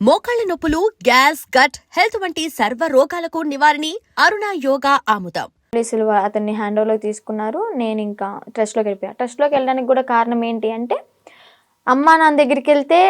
మోకాళ్ల నొప్పులు, gas, gut health వంటి సర్వ రోగాలకు నివారణి అరుణ యోగా ఆముదం. పోలీసులు అతన్ని హ్యాండ్ ఓవర్లోకి తీసుకున్నారు. నేను ఇంకా ట్రస్ట్లోకి వెళ్ళిపోయా. ట్రస్ట్లోకి వెళ్ళడానికి కూడా కారణం ఏంటి అంటే, అమ్మా నాన్న దగ్గరికి వెళ్తే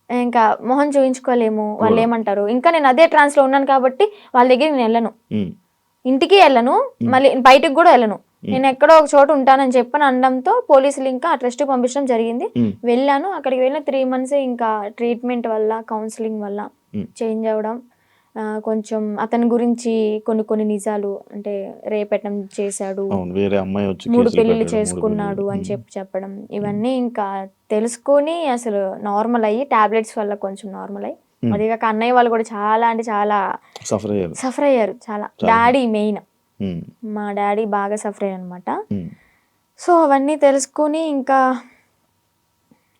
ఇంకా మొహం చూయించుకోలేము, వాళ్ళు ఏమంటారు. ఇంకా నేను అదే ట్రాన్స్లో ఉన్నాను కాబట్టి వాళ్ళ దగ్గరికి నేను వెళ్ళను, ఇంటికి వెళ్ళను, మళ్ళీ బయటకు కూడా వెళ్ళను. నేను ఎక్కడో ఒక చోట ఉంటానని చెప్పని అనడంతో పోలీసులు ఇంకా ఆ ట్రస్ట్కి పంపించడం జరిగింది. వెళ్ళాను. అక్కడికి వెళ్ళిన 3 months ఇంకా ట్రీట్మెంట్ వల్ల, కౌన్సిలింగ్ వల్ల చేంజ్ అవ్వడం, కొంచెం అతని గురించి కొన్ని నిజాలు, అంటే రేపెట్టడం చేశాడు, 3 పెళ్లిళ్ళు చేసుకున్నాడు అని చెప్పడం, ఇవన్నీ ఇంకా తెలుసుకొని అసలు నార్మల్ అయ్యి, టాబ్లెట్స్ వల్ల కొంచెం నార్మల్ అయ్యి, అదిగాక అన్నయ్య వాళ్ళు కూడా చాలా అంటే చాలా సఫర్ అయ్యారు. చాలా డాడీ మెయిన్, మా డాడీ బాగా సఫర్ అయ్యారు అనమాట. సో అవన్నీ తెలుసుకొని ఇంకా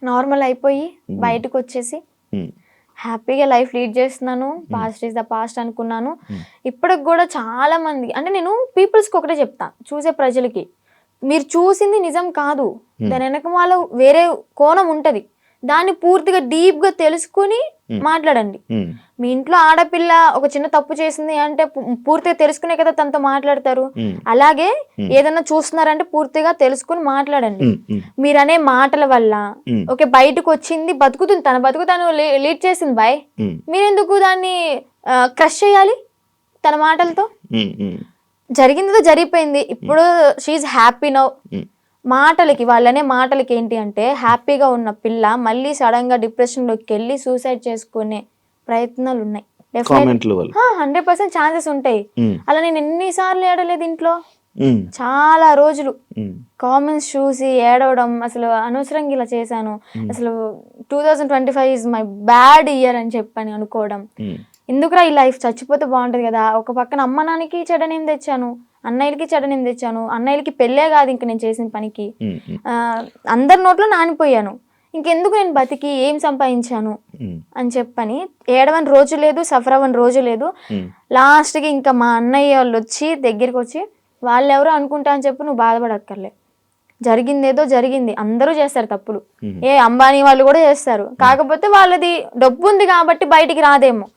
నార్మల్ అయిపోయి బయటకు వచ్చేసి హ్యాపీగా లైఫ్ లీడ్ చేస్తున్నాను. పాస్ట్ ఈజ్ ద పాస్ట్ అనుకున్నాను. ఇప్పటికి కూడా చాలా మంది, అంటే నేను పీపుల్స్కి ఒకటే చెప్తా, చూసే ప్రజలకి, మీరు చూసింది నిజం కాదు, దాని వెనక వాళ్ళ వేరే కోణం ఉంటుంది, దాన్ని పూర్తిగా డీప్గా తెలుసుకుని మాట్లాడండి. మీ ఇంట్లో ఆడపిల్ల ఒక చిన్న తప్పు చేసింది అంటే పూర్తిగా తెలుసుకునే కదా తనతో మాట్లాడతారు. అలాగే ఏదన్నా చూస్తున్నారంటే పూర్తిగా తెలుసుకుని మాట్లాడండి. మీరనే మాటల వల్ల ఓకే బయటకు వచ్చింది, బతుకుతుంది, తన బతుకు తను లీడ్ చేసింది బాయ్, మీరెందుకు దాన్ని క్రష్ చేయాలి తన మాటలతో? జరిగిందో జరిగిపోయింది. ఇప్పుడు షీఈ్ హ్యాపీ నౌ. మాటలకి, వాళ్ళనే మాటలకి ఏంటి అంటే, హ్యాపీగా ఉన్న పిల్ల మళ్ళీ సడన్ గా డిప్రెషన్ లోకి వెళ్ళి సూసైడ్ చేసుకునే ప్రయత్నాలు ఉన్నాయి. 100% ఛాన్సెస్ ఉంటాయి. అలా నేను ఎన్నిసార్లు ఏడలేదు ఇంట్లో, చాలా రోజులు కామెంట్స్ చూసి ఏడవడం, అసలు అనవసరంగా ఇలా చేశాను, అసలు 2025 ఈజ్ మై బ్యాడ్ ఇయర్ అని చెప్పని అనుకోవడం, ఎందుకురా ఈ లైఫ్, చచ్చిపోతే బాగుంటది కదా. ఒక పక్కన అమ్మ నాన్నకి చెడనేం తెచ్చాను, అన్నయ్యలకి చెడనేం తెచ్చాను, అన్నయ్యలకి పెళ్ళే కాదు ఇంక నేను చేసిన పనికి, అందరి నోట్లో నానిపోయాను, ఇంకెందుకు నేను బతికి ఏం సంపాదించాను అని చెప్పని ఏడవని రోజు లేదు, సఫర్ అవ్వని రోజు లేదు. లాస్ట్కి ఇంకా మా అన్నయ్య వాళ్ళు వచ్చి దగ్గరికి వచ్చి, వాళ్ళెవరో అనుకుంటా అని చెప్పి నువ్వు బాధపడక్కర్లే, జరిగిందేదో జరిగింది, అందరూ చేస్తారు తప్పులు, అంబానీ వాళ్ళు కూడా చేస్తారు, కాకపోతే వాళ్ళది డబ్బు ఉంది కాబట్టి బయటికి రాదేమో,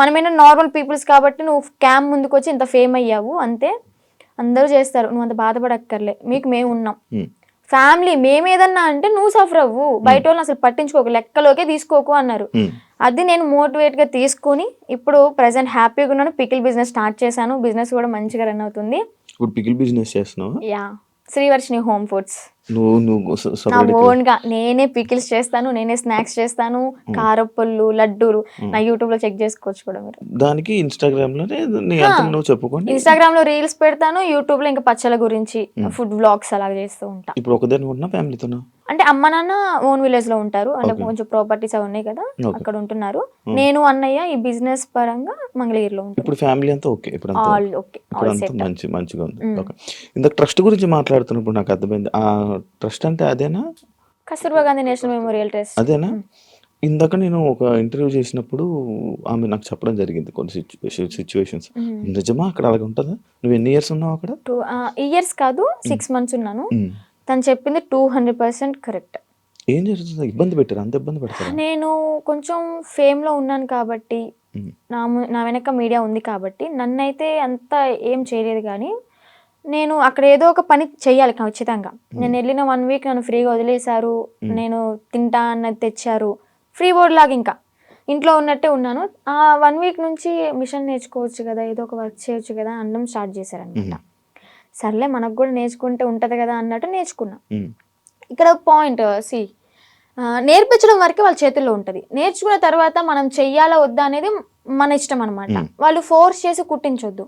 మనమేనా నార్మల్ పీపుల్స్ కాబట్టి నువ్వు క్యామ్ ముందుకు వచ్చి ఇంత ఫేమ్ అయ్యావు అంతే, అందరూ చేస్తారు, నువ్వు అంత బాధపడక్కర్లే, మీకు మేము ఉన్నాం, ఫ్యామిలీ మేమేదన్నా అంటే నువ్వు సఫర్ అవ్వు, బయట వాళ్ళని అసలు పట్టించుకోకు, లెక్కలోకే తీసుకోకు అన్నారు. అది నేను మోటివేట్ గా తీసుకుని ఇప్పుడు ప్రెసెంట్ హ్యాపీగా ఉన్నాను. పికిల్ బిజినెస్ స్టార్ట్ చేశాను, బిజినెస్ కూడా మంచిగా రన్ అవుతుంది. Yeah, Srivarshini home foods. నా ఓన్ గా నేనే పికిల్స్ చేస్తాను, నేనే స్నాక్స్ చేస్తాను, కారప్పళ్ళు, లడ్డూలు, నా యూట్యూబ్ లో చెక్ చేసుకోవచ్చు కూడా మీరు. దానికి ఇన్స్టాగ్రామ్ లో రీల్స్ పెడతాను, యూట్యూబ్ లో ఇంకా పచ్చల గురించి ఫుడ్ వ్లాగ్స్ అలా చేస్తూ ఉంటా. ఇప్పుడు ఒకదాని ఉన్నా ఫ్యామిలీతోనా? అంటే అమ్మ నాన్న ఓన్ విలేజ్ లో ఉంటారు, అంటే కొంచెం ప్రాపర్టీస్ అవి ఉన్నాయి కదా, అక్కడ ఉంటున్నారు. నేను అన్నయ్య ఈ బిజినెస్ పరంగా మంగళగిరిలో ఉంటాను. ఇప్పుడు ఫ్యామిలీ అంతా ఓకే, మంచిగా ఉంది. ఇంత ట్రస్ట్ గురించి మాట్లాడుతున్నప్పుడు నాకు అర్థమైంది, ఆ ట్రస్ట్ అంటే అదేనా? Kasturba Gandhi national memorial trust. అదేనా? ఇందాక నేను ఒక ఇంటర్వ్యూ చేసినప్పుడు ఆమె నాకు చెప్పడం జరిగింది కొన్ని సిచ్యువేషన్స్. నిజమా అక్కడ అలాగే ఉంటుందా? నువ్వు ఎన్ని ఇయర్స్ ఉన్నావు అక్కడ? 2 years కాదు, 6 months ఉన్నాను. తను చెప్పింది 200% కరెక్ట్. ఏం జరుగుతుంది? ఇబ్బంది పెట్టారు? అంత ఇబ్బంది పెడతారు? నేను కొంచెం ఫేమ్ లో ఉన్నాను కాబట్టి, నా వెనక మీడియా ఉంది కాబట్టి నన్నైతే అంత ఏం చేయలేదు. కానీ నేను అక్కడ ఏదో ఒక పని చెయ్యాలి ఖచ్చితంగా. నేను వెళ్ళిన 1 week నన్ను ఫ్రీగా వదిలేశారు, నేను తింటా అన్నది తెచ్చారు, ఫ్రీ బోర్డ్ లాగా ఇంకా ఇంట్లో ఉన్నట్టే ఉన్నాను. ఆ 1 week నుంచి మిషన్ నేర్చుకోవచ్చు కదా, ఏదో ఒక వర్క్ చేయొచ్చు కదా అనడం స్టార్ట్ చేశారనమాట. సర్లే మనకు కూడా నేర్చుకుంటే ఉంటది కదా అన్నట్టు నేర్చుకున్నా. ఇక్కడ పాయింట్ నేర్పించడం వరకే వాళ్ళ చేతుల్లో ఉంటది, నేర్చుకున్న తర్వాత మనం చెయ్యాలా వద్దా అనేది మన ఇష్టం అనమాట. వాళ్ళు ఫోర్స్ చేసి కుట్టించొద్దు.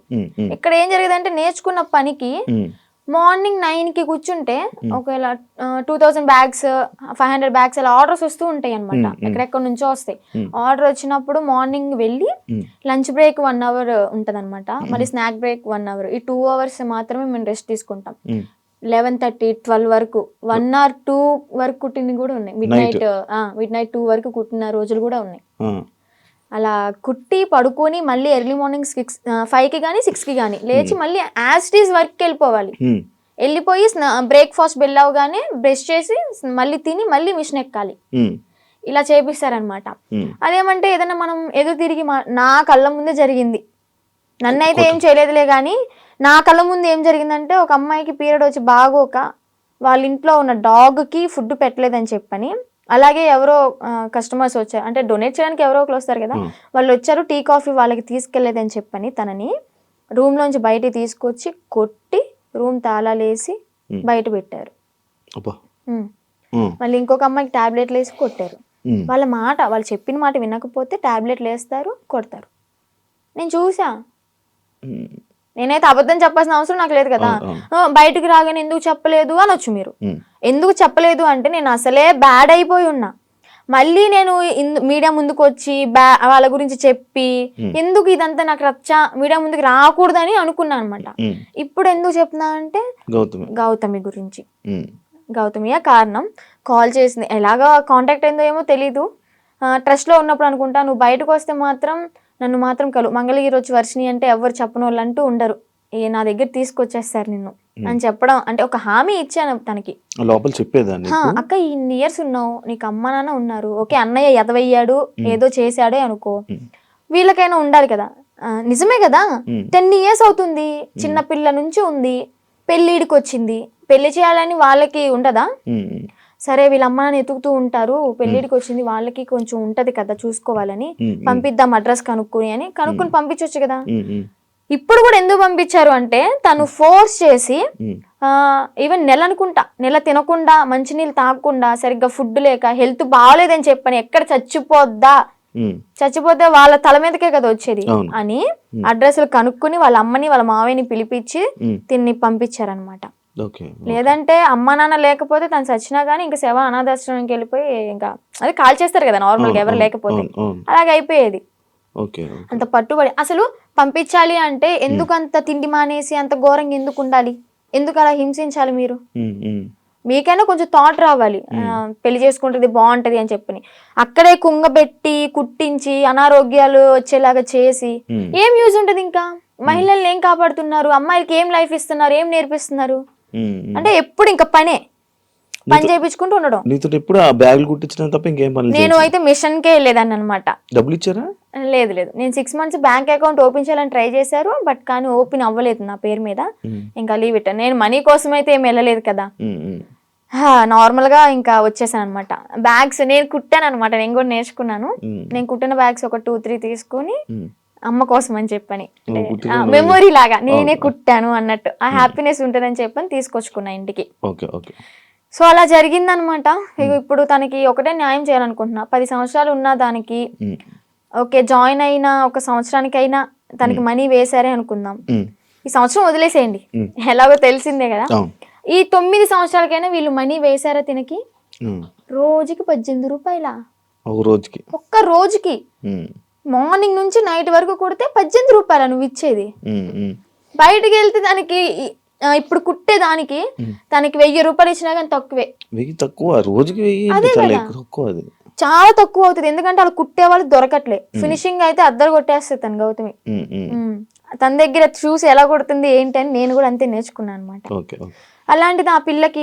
ఇక్కడ ఏం జరిగేదంటే, నేర్చుకున్న పనికి మార్నింగ్ 9కి కూర్చుంటే ఒకవేళ 2000 bags 500 bags అలా ఆర్డర్స్ వస్తూ ఉంటాయి అనమాట, ఎక్కడెక్కడ నుంచో వస్తాయి. ఆర్డర్ వచ్చినప్పుడు మార్నింగ్ వెళ్ళి లంచ్ బ్రేక్ 1 hour ఉంటది అనమాట, మళ్ళీ స్నాక్ బ్రేక్ 1 hour, ఈ 2 hours మాత్రమే మేము రెస్ట్ తీసుకుంటాం. 11:30, 12 వరకు 1 or 2 వరకు కుట్టినవి కూడా ఉన్నాయి. మిడ్ నైట్ 2 వరకు కుట్టిన రోజులు కూడా ఉన్నాయి. అలా కుట్టి పడుకొని మళ్ళీ ఎర్లీ మార్నింగ్ 5కి కానీ 6కి కానీ లేచి మళ్ళీ యాజ్ ఇట్ ఈస్ వర్క్కి వెళ్ళిపోవాలి. వెళ్ళిపోయి బ్రేక్ఫాస్ట్ బెల్ అవగానే బ్రష్ చేసి మళ్ళీ తిని మళ్ళీ మిషన్ ఎక్కాలి. ఇలా చేపిస్తారనమాట. ఉమ్. అదేమంటే ఏదైనా మనం ఎదురు తిరిగి నా కళ్ళ ముందే జరిగింది, నన్నైతే ఏం చేయలేదులే కానీ నా కళ్ళ ముందు ఏం జరిగిందంటే ఒక అమ్మాయికి పీరియడ్ వచ్చి బాగోక వాళ్ళ ఇంట్లో ఉన్న డాగ్కి ఫుడ్ పెట్టలేదని చెప్పని, అలాగే ఎవరో కస్టమర్స్ వచ్చారు, అంటే డొనేట్ చేయడానికి ఎవరో ఒకరు వస్తారు కదా, వాళ్ళు వచ్చారు టీ కాఫీ వాళ్ళకి తీసుకెళ్లేదని చెప్పని తనని రూమ్లోంచి బయటికి తీసుకొచ్చి కొట్టి రూమ్ తాళాలేసి బయట పెట్టారు. మళ్ళీ ఇంకొక అమ్మాయికి టాబ్లెట్లు వేసి కొట్టారు. వాళ్ళు చెప్పిన మాట వినకపోతే టాబ్లెట్లు వేస్తారు, కొడతారు. నేను చూసా. నేనైతే అబద్ధం చెప్పాల్సిన అవసరం నాకు లేదు కదా. బయటకు రాగానే ఎందుకు చెప్పలేదు అనొచ్చు మీరు. ఎందుకు చెప్పలేదు అంటే నేను అసలే బ్యాడ్ అయిపోయి ఉన్నా, మళ్ళీ నేను మీడియా ముందుకు వచ్చి వాళ్ళ గురించి చెప్పి ఎందుకు ఇదంతా నాకు మీడియా ముందుకు రాకూడదని అనుకున్నా అనమాట. ఇప్పుడు ఎందుకు చెప్తున్నా అంటే గౌతమి గురించి. గౌతమియే కారణం. కాల్ చేసింది, ఎలాగా కాంటాక్ట్ అయిందో ఏమో తెలీదు. ట్రస్ట్లో ఉన్నప్పుడు అనుకుంటా, నువ్వు బయటకు వస్తే మాత్రం నన్ను మాత్రం మంగళగిరి వచ్చి వర్షిని అంటే ఎవరు చెప్పని వాళ్ళు అంటూ ఉండరు, నా దగ్గర తీసుకొచ్చేస్తారు నిన్ను అని చెప్పడం, అంటే ఒక హామీ ఇచ్చాను తనకి. లోపల చెప్పేదాన్ని, అక్క ఇన్ని ఇయర్స్ ఉన్నావు, నీకు అమ్మ నాన్న ఉన్నారు, ఓకే అన్నయ్య ఎదవయ్యాడు ఏదో చేశాడే అనుకో, వీళ్ళకైనా ఉండాలి కదా. నిజమే కదా, 10 years అవుతుంది, చిన్న పిల్ల నుంచి ఉంది, పెళ్ళిడికి వచ్చింది, పెళ్లి చేయాలని వాళ్ళకి ఉండదా? సరే వీళ్ళ అమ్మ నాన్న ఎతుకుతూ ఉంటారు, పెళ్ళిడికి వచ్చింది, వాళ్ళకి కొంచెం ఉంటది కదా చూసుకోవాలని, పంపిద్దాం అడ్రస్ కనుక్కుని పంపించవచ్చు కదా. ఇప్పుడు కూడా ఎందుకు పంపించారు అంటే తను ఫోర్స్ చేసి, ఈవెన్ నెల తినకుండా, మంచినీళ్ళు తాగకుండా, సరిగ్గా ఫుడ్ లేక, హెల్త్ బాగలేదని చెప్పని, ఎక్కడ చచ్చిపోతే వాళ్ళ తల మీదకే కదా వచ్చేది అని అడ్రస్లు కనుక్కుని వాళ్ళ అమ్మని వాళ్ళ మావయ్యని పిలిపించి తిన్ని పంపించారనమాట. లేదంటే అమ్మ నాన్న లేకపోతే తను చచ్చినా గానీ ఇంకా శవ అనాథాశ్రమానికి వెళ్ళిపోయి ఇంకా అది కాల్ చేస్తారు కదా నార్మల్ గా ఎవరు లేకపోతే, అలాగే అయిపోయేది. అంత పట్టుబడి అసలు పంపించాలి అంటే ఎందుకు అంత తిండి మానేసి అంత ఘోరంగా ఎందుకు ఉండాలి, ఎందుకు అలా హింసించాలి? మీరు మీకైనా కొంచెం థాట్ రావాలి, పెళ్లి చేసుకుంటుంది బాగుంటది అని చెప్పని. అక్కడే కుంగబెట్టి కుట్టించి అనారోగ్యాలు వచ్చేలాగా చేసి ఏం యూజ్ ఉంటది? ఇంకా మహిళల్ని ఏం కాపాడుతున్నారు? అమ్మాయిలకి ఏం లైఫ్ ఇస్తున్నారు? ఏం నేర్పిస్తున్నారు? అంటే ఎప్పుడు ఇంకా పని చేయించుకుంటూ ఉండడం. నేను అయితే మిషన్ కే వెళ్ళేదాన్ని అనమాట. డబ్బులు ఇచ్చారా? లేదు, నేను 6 months బ్యాంక్ అకౌంట్ ఓపెన్ చేయాలని ట్రై చేశారు, బట్ కానీ ఓపెన్ అవ్వలేదు నా పేరు మీద. ఇంకా లీవ్ ఇట్. నేను మనీ కోసం అయితే ఏం వెళ్ళలేదు కదా, నార్మల్ గా ఇంకా వచ్చేసాను అనమాట. బ్యాగ్స్ నేను కుట్టాను అనమాట, నేను కూడా నేర్చుకున్నాను. నేను కుట్టిన బ్యాగ్స్ ఒక 2-3 తీసుకుని అమ్మ కోసం అని చెప్పని, మెమొరీ లాగా నేనే కుట్టాను అన్నట్టు ఆ హ్యాపీనెస్ ఉంటుందని చెప్పని తీసుకొచ్చుకున్నా ఇంటికి. సో అలా జరిగిందనమాట. ఇప్పుడు తనకి ఒకటే న్యాయం చేయాలనుకుంటున్నా. 10 సంవత్సరాలు ఉన్న దానికి ఓకే, జాయిన్ అయిన 1 సంవత్సరానికైనా తనకి మనీ వేసారే అనుకుందాం, ఈ సంవత్సరం వదిలేసేయండి, ఎలాగో తెలిసిందే కదా. ఈ 9 సంవత్సరాలకైనా వీళ్ళు మనీ వేసారా తినకి? రోజుకి 18 రూపాయల, ఒక్క రోజుకి. మార్నింగ్ నుంచి నైట్ వరకు కొడితే 18 రూపాయల నువ్వు ఇచ్చేది. బయటకు వెళ్తే దానికి ఇప్పుడు కుట్టే దానికి తనకి 1000 రూపాయలు ఇచ్చినా కానీ తక్కువే. చాలా తక్కువ అవుతుంది, ఎందుకంటే వాళ్ళు కుట్టే వాళ్ళు దొరకట్లే. ఫినిషింగ్ అయితే అద్దరు కొట్టేస్తుంది తను గౌతమి. తన దగ్గర చూసి ఎలా కొడుతుంది ఏంటి అని నేను కూడా అంతే నేర్చుకున్నాను అనమాట. అలాంటిది ఆ పిల్లకి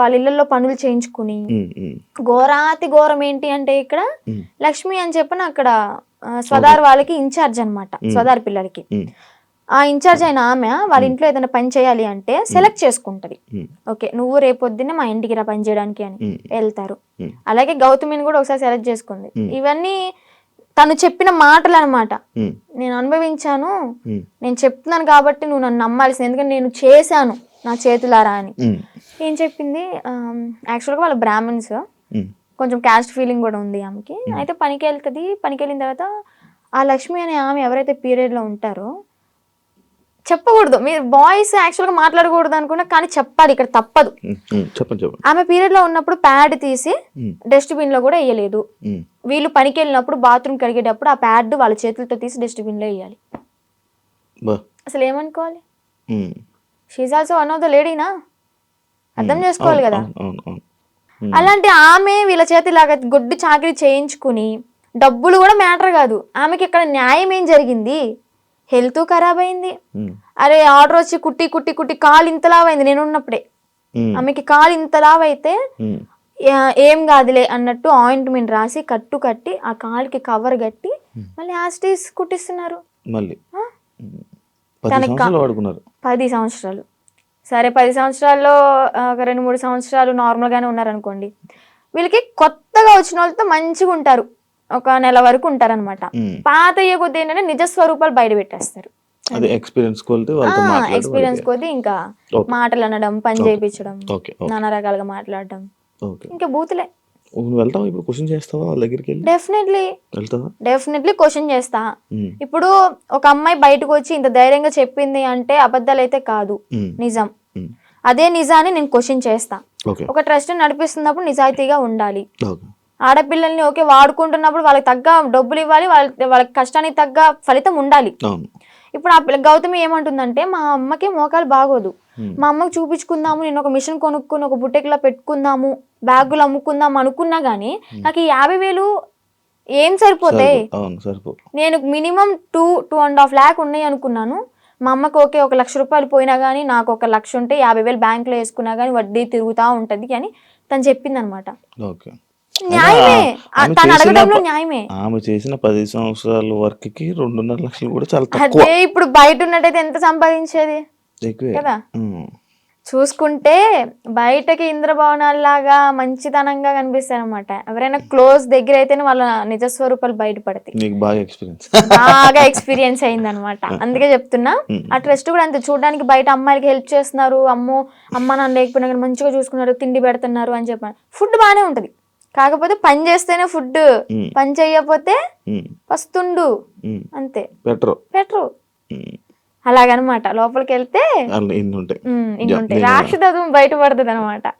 వాళ్ళ ఇళ్లలో పనులు చేయించుకుని, ఘోరాతి ఘోరం ఏంటి అంటే ఇక్కడ లక్ష్మి అని చెప్పిన అక్కడ స్వదార్ వాళ్ళకి ఇన్ఛార్జ్ అనమాట, స్వదార్ పిల్లలకి. ఆ ఇన్ఛార్జ్ అయిన ఆమె వాళ్ళ ఇంట్లో ఏదైనా పని చేయాలి అంటే సెలెక్ట్ చేసుకుంటది. ఓకే నువ్వు రేపొద్దున్నే మా ఇంటికి రా పని చేయడానికి అని వెళ్తారు. అలాగే గౌతమిని కూడా ఒకసారి సెలెక్ట్ చేసుకుంది. ఇవన్నీ తను చెప్పిన మాటలు అనమాట. నేను అనుభవించాను, నేను చెప్తున్నాను కాబట్టి నువ్వు నన్ను నమ్మాల్సింది, ఎందుకంటే నేను చేశాను నా చేతులారా అని. ఏం చెప్పింది, యాక్చువల్గా వాళ్ళ బ్రాహ్మణ్స్, కొంచెం క్యాస్ట్ ఫీలింగ్ కూడా ఉంది ఆమెకి. అయితే పనికి వెళ్తుంది. పనికి వెళ్ళిన తర్వాత ఆ లక్ష్మి అనే ఆమె ఎవరైతే పీరియడ్లో ఉంటారో, చెప్పకూడదు, మీరు బాయ్స్ యాక్చువల్గా మాట్లాడకూడదు అనుకున్నా, కానీ చెప్పాలి, ఇక్కడ తప్పదు. ఆమె పీరియడ్ లో ఉన్నప్పుడు ప్యాడ్ తీసి డస్ట్బిన్ లో కూడా వేయలేదు. వీళ్ళు పనికి వెళ్ళినప్పుడు బాత్రూమ్ కడిగేటప్పుడు ఆ ప్యాడ్ వాళ్ళ చేతులతో తీసి డస్ట్బిన్ లో వేయాలి. అసలు ఏమనుకోవాలి? She's also one of the లేడీనా, అర్థం చేసుకోవాలి కదా. అలాంటి ఆమె వీళ్ళ చేతిలాగా గొడ్డు చాకరీ చేయించుకుని, డబ్బులు కూడా మ్యాటర్ కాదు, ఆమెకి ఇక్కడ న్యాయం ఏం జరిగింది? హెల్త్ ఖరాబ్ అయింది. అరే ఆర్డర్ వచ్చి కుట్టి కుట్టి కుట్టి కాలు ఇంతలావైంది. నేను ఉన్నప్పుడే ఆమెకి కాలు ఇంతలావైతే ఏం కాదులే అన్నట్టు ఆయింట్మెంట్ రాసి కట్టి ఆ కాలుకి కవర్ కట్టి మళ్ళీ యాస్టీస్ కుట్టిస్తున్నారు. మళ్ళీ 10 సంవత్సరాలు వాడుకున్నారు. 10 సంవత్సరాలు. సరే 10 సంవత్సరాల్లో ఒక 2-3 సంవత్సరాలు నార్మల్గానే ఉన్నారనుకోండి, వీళ్ళకి కొత్తగా వచ్చిన వాళ్ళతో మంచిగా ఉంటారు, ఒక నెల వరకు ఉంటారనమాట. పాత అయ్యే కొద్ది ఏంటంటే నిజ స్వరూపాలు బయట పెట్టేస్తారు. అదే ఎక్స్పీరియన్స్ కొద్ది వాళ్ళతో మాట్లాడడం, ఎక్స్పీరియన్స్ కొద్ది ఇంకా మాటలు అనడం, పని చేయించడం, ఓకే నానా రకాలుగా మాట్లాడడం, ఓకే. ఇంకా బూతులే. నువ్వు వెళ్తావా ఇప్పుడు? క్వశ్చన్ చేస్తావా వాళ్ళ దగ్గరికి వెళ్ళి? డెఫినెట్లీ క్వశ్చన్ చేస్తా. ఇప్పుడు ఒక అమ్మాయి బయటకు వచ్చి ఇంత ధైర్యంగా చెప్పింది అంటే అబద్ధాలు అయితే కాదు, నిజం. అదే నిజాన్ని నేను క్వశ్చన్ చేస్తా. ఒక ట్రస్ట్ నడిపిస్తున్నప్పుడు నిజాయితీగా ఉండాలి. ఆడపిల్లల్ని ఓకే వాడుకుంటున్నప్పుడు వాళ్ళకి తగ్గ డబ్బులు ఇవ్వాలి, వాళ్ళకి కష్టానికి తగ్గ ఫలితం ఉండాలి. ఇప్పుడు ఆ గౌతమి ఏమంటుందంటే, మా అమ్మకి మోకాలు బాగోదు, మా అమ్మకి చూపించుకుందాము, నేను ఒక మిషన్ కొనుక్కుని ఒక బుట్టెక్లా పెట్టుకుందాము, బ్యాగులు అమ్ముకుందాం అనుకున్నా గానీ నాకు ఈ 50,000 ఏం సరిపోతాయి? నేను మినిమం 2.5 lakh ఉన్నాయి అనుకున్నాను. మా అమ్మకి ఓకే 1,00,000 రూపాయలు పోయినా గానీ నాకు 1,00,000 ఉంటే 50,000 బ్యాంకులో వేసుకున్నా గానీ వడ్డీ తిరుగుతా ఉంటది అని తను చెప్పింది అనమాట. న్యాయమే, తను అడగడంలో న్యాయమే. ఆమె చేసిన 10 సంవత్సరాల వర్క్ కి 2.5 లక్షలు కూడా చాలా తక్కువ. అదే ఇప్పుడు బయట ఉన్నట్టయితే ఎంత సంపాదించేది కదా. చూసుకుంటే బయటకి ఇంద్రభవనాల్లాగా మంచితనంగా కనిపిస్తాయి అనమాట. ఎవరైనా క్లోజ్ దగ్గర అయితేనే వాళ్ళ నిజస్వరూపాలు బయటపడతాయి. బాగా ఎక్స్పీరియన్స్ అయింది అనమాట. అందుకే చెప్తున్నా, ఆ ట్రస్ట్ కూడా అంతే. చూడడానికి బయట అమ్మాయిలకి హెల్ప్ చేస్తున్నారు, అమ్మ నాన్న లేకపోయినా కానీ మంచిగా చూసుకున్నారు, తిండి పెడుతున్నారు అని చెప్పాను. ఫుడ్ బాగానే ఉంటది, కాకపోతే పని చేస్తేనే ఫుడ్, పని చెయ్యకపోతే పస్తుండు అంతే, పెట్రో అలాగనమాట. లోపలికి వెళ్తే ఇన్ని ఉంటాయి, రాక్షసత్వం బయటపడుతుంది అనమాట.